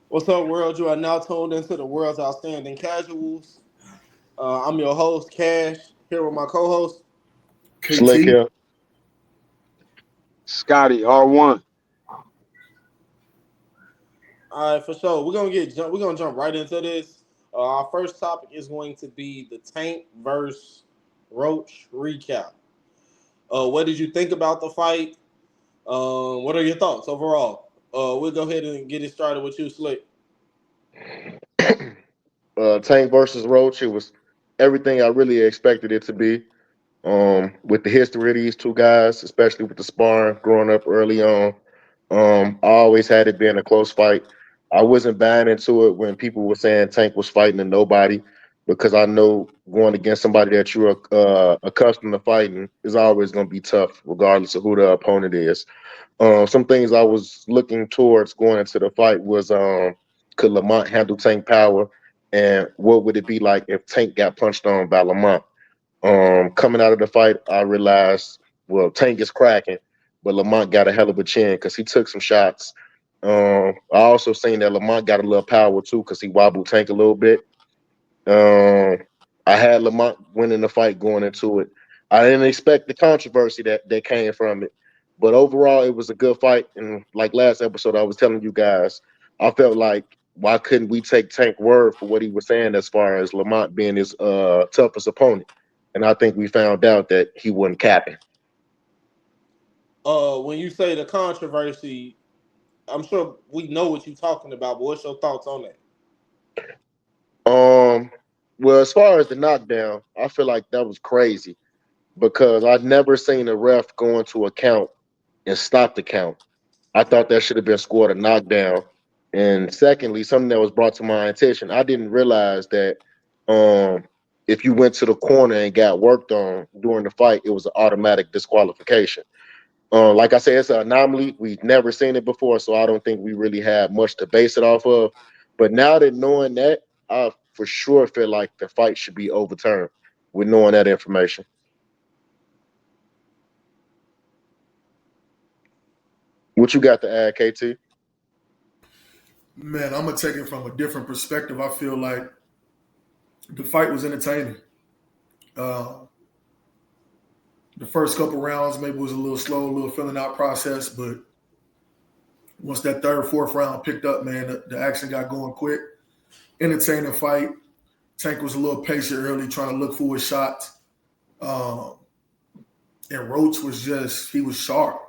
What's up, world? You are now tuned into the world's outstanding casuals. I'm your host, Cash, here with my co-host. Slick KT. here. Scotty, R1. All right, for sure. We're gonna jump right into this. Our first topic is going to be the Tank versus Roach recap. What did you think about the fight? What are your thoughts overall? We'll go ahead and get it started with you, Slick. Tank versus Roach. It was everything I really expected it to be. With the history of these two guys, especially with the sparring growing up early on, I always had it being a close fight. I wasn't buying into it when people were saying Tank was fighting a nobody because I know going against somebody that you're accustomed to fighting is always going to be tough, regardless of who the opponent is. Some things I was looking towards going into the fight was could Lamont handle Tank power, and what would it be like if Tank got punched on by Lamont? Coming out of the fight, I realized well Tank is cracking, but Lamont got a hell of a chin because he took some shots. I also seen that Lamont got a little power too because he wobbled Tank a little bit. Um, I had Lamont winning the fight going into it. I didn't expect the controversy that came from it, but overall, it was a good fight. And like last episode, I was telling you guys, I felt like why couldn't we take Tank word for what he was saying as far as Lamont being his toughest opponent? And I think we found out that he wasn't capping. When you say the controversy, I'm sure we know what you're talking about, but what's your thoughts on that? Um, well, as far as the knockdown, I feel like that was crazy because I've never seen a ref go into a count and stop the count. I thought that should have been scored a knockdown. And secondly, something that was brought to my attention, I didn't realize that um, if you went to the corner and got worked on during the fight, it was an automatic disqualification. Like I said, it's an anomaly. We've never seen it before, so I don't think we really have much to base it off of. But now that knowing that, I for sure feel like the fight should be overturned with knowing that information. What you got to add, KT? Man, I'm gonna take it from a different perspective. I feel like the fight was entertaining. Uh, the first couple rounds maybe was a little slow, a little filling out process, but once that third, fourth round picked up, man, the action got going quick. Entertaining fight. Tank was a little patient early, trying to look for his shots. Um, and Roach was he was sharp,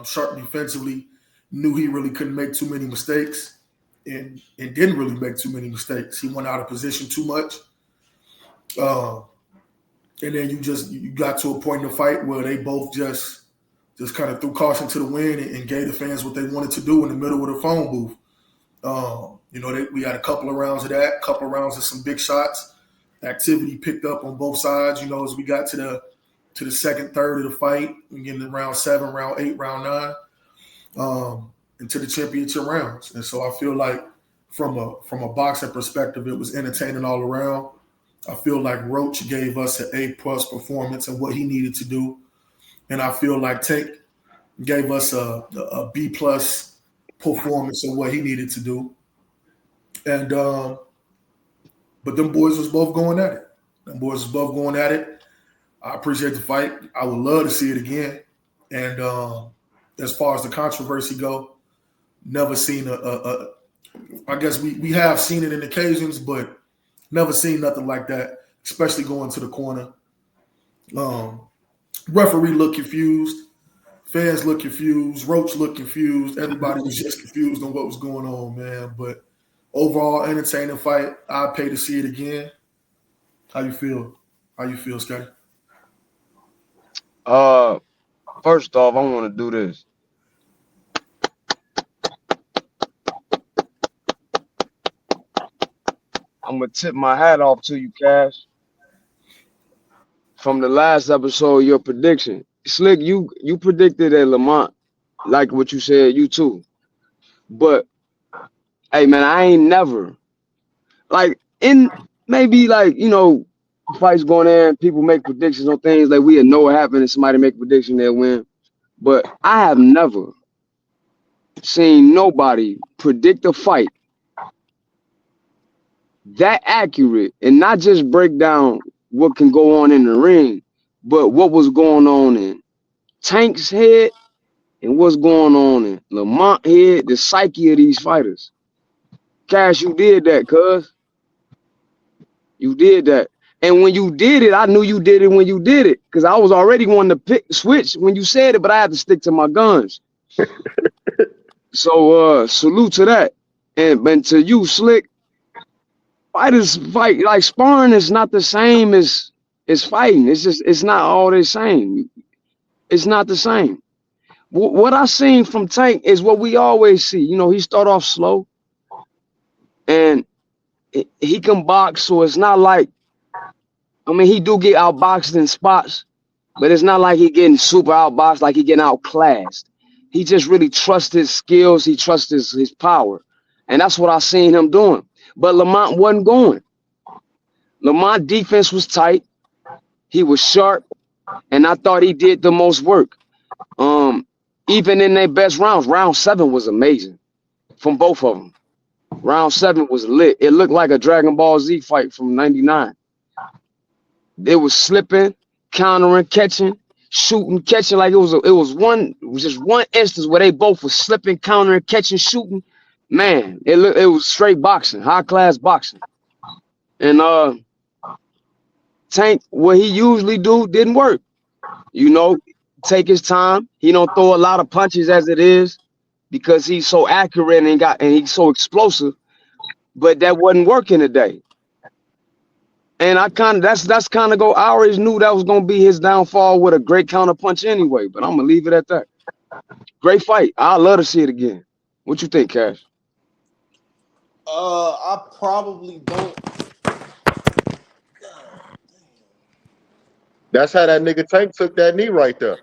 sharp defensively. Knew he really couldn't make too many mistakes, and didn't really make too many mistakes. He went out of position too much. Uh, and then you got to a point in the fight where they both just kind of threw caution to the wind and gave the fans what they wanted to do in the middle of the phone booth. We had a couple of rounds of that, a couple of rounds of some big shots. Activity picked up on both sides. As we got to the second third of the fight, we get into round 7, round 8, round 9, into the championship rounds. And so I feel like from a boxing perspective, it was entertaining all around. I feel like Roach gave us an A+ performance in what he needed to do, and I feel like Tank gave us a B+ performance in what he needed to do. And but them boys was both going at it. Them boys was both going at it. I appreciate the fight. I would love to see it again. And as far as the controversy go, never seen I guess we have seen it in occasions, but never seen nothing like that, especially going to the corner. Um, Referee looked confused. Fans looked confused. Roach looked confused. Everybody was just confused on what was going on, man. But overall, entertaining fight. I'd pay to see it again. How you feel? How you feel, Scotty? Uh, First off, I want to do this. I'm gonna tip my hat off to you, Cash. From the last episode, your prediction, Slick, you predicted that Lamont, like what you said, you too. But hey, man, I ain't never like in maybe like fights going in, people make predictions on things like we know what happened, and somebody make a prediction they'll win. But I have never seen nobody predict a fight that accurate and not just break down what can go on in the ring, but what was going on in Tank's head and what's going on in Lamont head, the psyche of these fighters. Cash, you did that, cuz. You did that. And when you did it, I knew you did it when you did it. Cause I was already wanting to pick switch when you said it, but I had to stick to my guns. So salute to that. And to you, Slick, fighters fight like sparring is not the same as fighting. It's just it's not all the same. It's not the same. What I seen from Tank is what we always see. You know, he start off slow and he can box, so it's not like I mean he do get outboxed in spots, but it's not like he getting super outboxed, like he getting outclassed. He just really trusts his skills. He trusts his power, and that's what I seen him doing. But Lamont wasn't going. Lamont defense was tight. He was sharp, and I thought he did the most work. Um, Even in their best rounds, round 7 was amazing from both of them. Round 7 was lit. It looked like a Dragon Ball Z fight from '99. It was slipping, countering, catching, shooting, catching. Like it was just one instance where they both were slipping, countering, catching, shooting. Man, it was straight boxing, high class boxing. And Tank, what he usually do didn't work. You know, take his time. He don't throw a lot of punches as it is because he's so accurate and he's so explosive. But that wasn't working today. And I kind of that's kind of go. I always knew that was gonna be his downfall with a great counter punch anyway. But I'm gonna leave it at that. Great fight. I'd love to see it again. What you think, Cash? I probably don't. That's how that nigga Tank took that knee right there.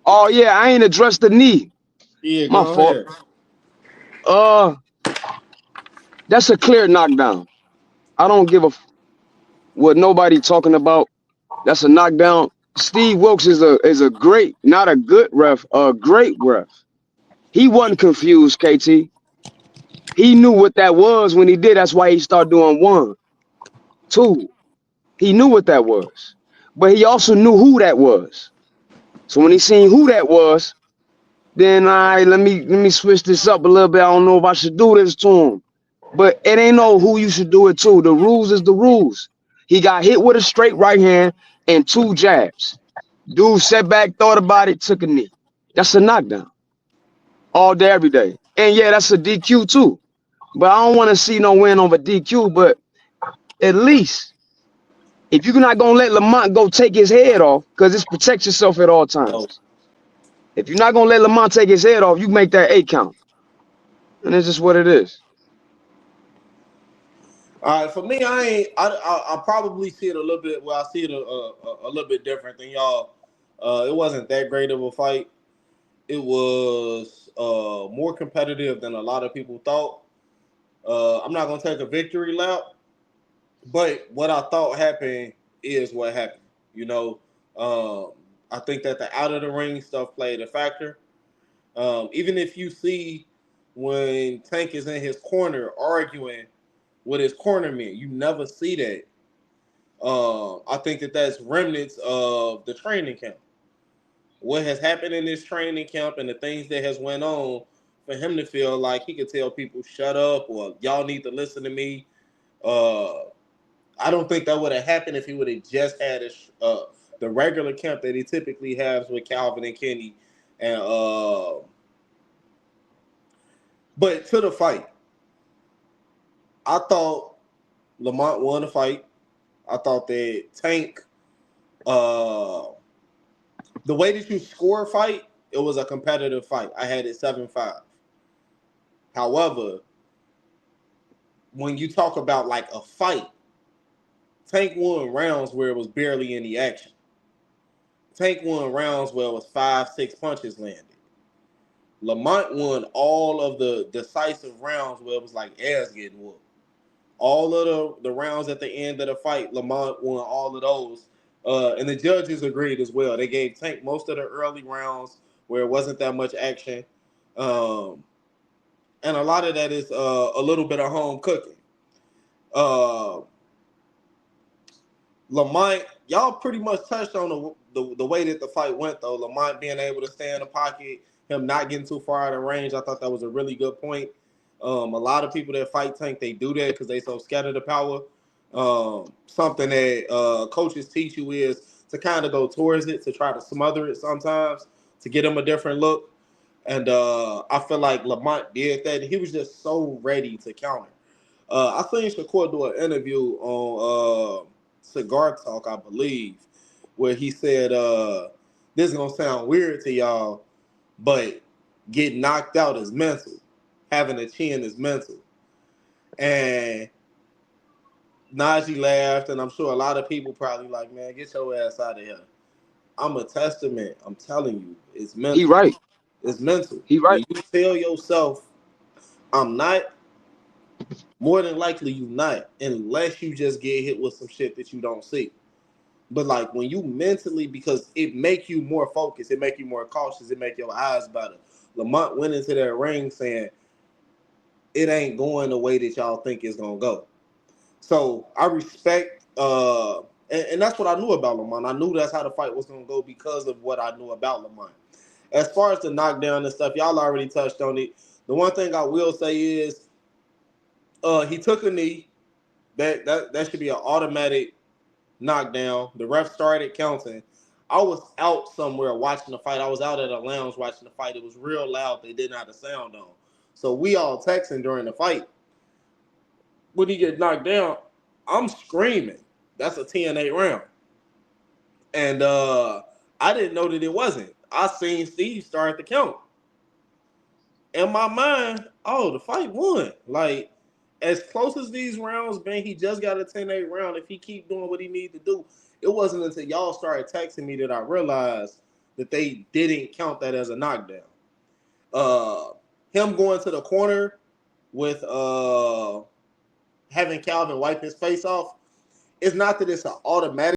Oh yeah, I ain't addressed the knee. Yeah, My go fault. ahead. Uh, that's a clear knockdown. I don't give a what nobody talking about. That's a knockdown. Steve Wilkes is a great, not a good ref, a great ref. He wasn't confused, KT. He knew what that was when he did. That's why he started doing 1, 2. He knew what that was. But he also knew who that was. So when he seen who that was, then let me switch this up a little bit. I don't know if I should do this to him. But it ain't no who you should do it to. The rules is the rules. He got hit with a straight right hand and 2 jabs. Dude sat back, thought about it, took a knee. That's a knockdown. All day, every day. And yeah, that's a DQ too. But I don't want to see no win over DQ. But at least if you're not gonna let Lamont go take his head off, because it's protect yourself at all Oh. times. If you're not gonna let Lamont take his head off, you make that 8 count. And it's just what it is. All right, for me, I ain't. I probably see it a little bit. Well, I see it a little bit different than y'all. It wasn't that great of a fight. It was more competitive than a lot of people thought. I'm not gonna take a victory lap, but what I thought happened is what happened. You know, I think that the out of the ring stuff played a factor. Even if you see when Tank is in his corner arguing with his cornerman, you never see that. I think that that's remnants of the training camp. What has happened in this training camp and the things that has went on for him to feel like he could tell people shut up or y'all need to listen to me. Uh, I don't think that would have happened if he would have just had the regular camp that he typically has with Calvin and Kenny. And but to the fight, I thought Lamont won the fight. I thought that Tank, uh, the way that you score a fight, it was a competitive fight. I had it 7-5. However, when you talk about like a fight, Tank won rounds where it was barely any action. Tank won rounds where it was 5, 6 punches landed. Lamont won all of the decisive rounds where it was like ass getting whooped. All of the rounds at the end of the fight, Lamont won all of those. And the judges agreed as well. They gave Tank most of the early rounds where it wasn't that much action. And a lot of that is a little bit of home cooking. Uh, Lamont, y'all pretty much touched on the way that the fight went, though. Lamont being able to stay in the pocket, him not getting too far out of range. I thought that was a really good point. A lot of people that fight Tank, they do that because they so scared of the power. Something that coaches teach you is to kind of go towards it, to try to smother it sometimes, to get him a different look. And I feel like Lamont did that. He was just so ready to counter. I seen Shakur do an interview on Cigar Talk, I believe, where he said, this is going to sound weird to y'all, but getting knocked out is mental. Having a chin is mental. And Najee laughed, and I'm sure a lot of people probably like, man, get your ass out of here. I'm a testament. I'm telling you, it's He mental. right. It's mental. He right. When you tell yourself, I'm not, more than likely you not, unless you just get hit with some shit that you don't see. But like when you mentally, because it make you more focused, it make you more cautious, it make your eyes better. Lamont went into that ring saying, it ain't going the way that y'all think it's gonna go. So I respect, and that's what I knew about Lamont. I knew that's how the fight was gonna go because of what I knew about Lamont. As far as the knockdown and stuff, y'all already touched on it. The one thing I will say is, he took a knee. That should be an automatic knockdown. The ref started counting. I was out somewhere watching the fight. I was out at a lounge watching the fight. It was real loud. They didn't have the sound on. So we all texting during the fight. When he get knocked down, I'm screaming. That's a 10-8 round. And I didn't know that it wasn't. I seen Steve start to count. In my mind, oh, the fight won. Like, as close as these rounds been, he just got a 10-8 round. If he keep doing what he need to do, it wasn't until y'all started texting me that I realized that they didn't count that as a knockdown. Him going to the corner with having Calvin wipe his face off, it's not that it's an automatic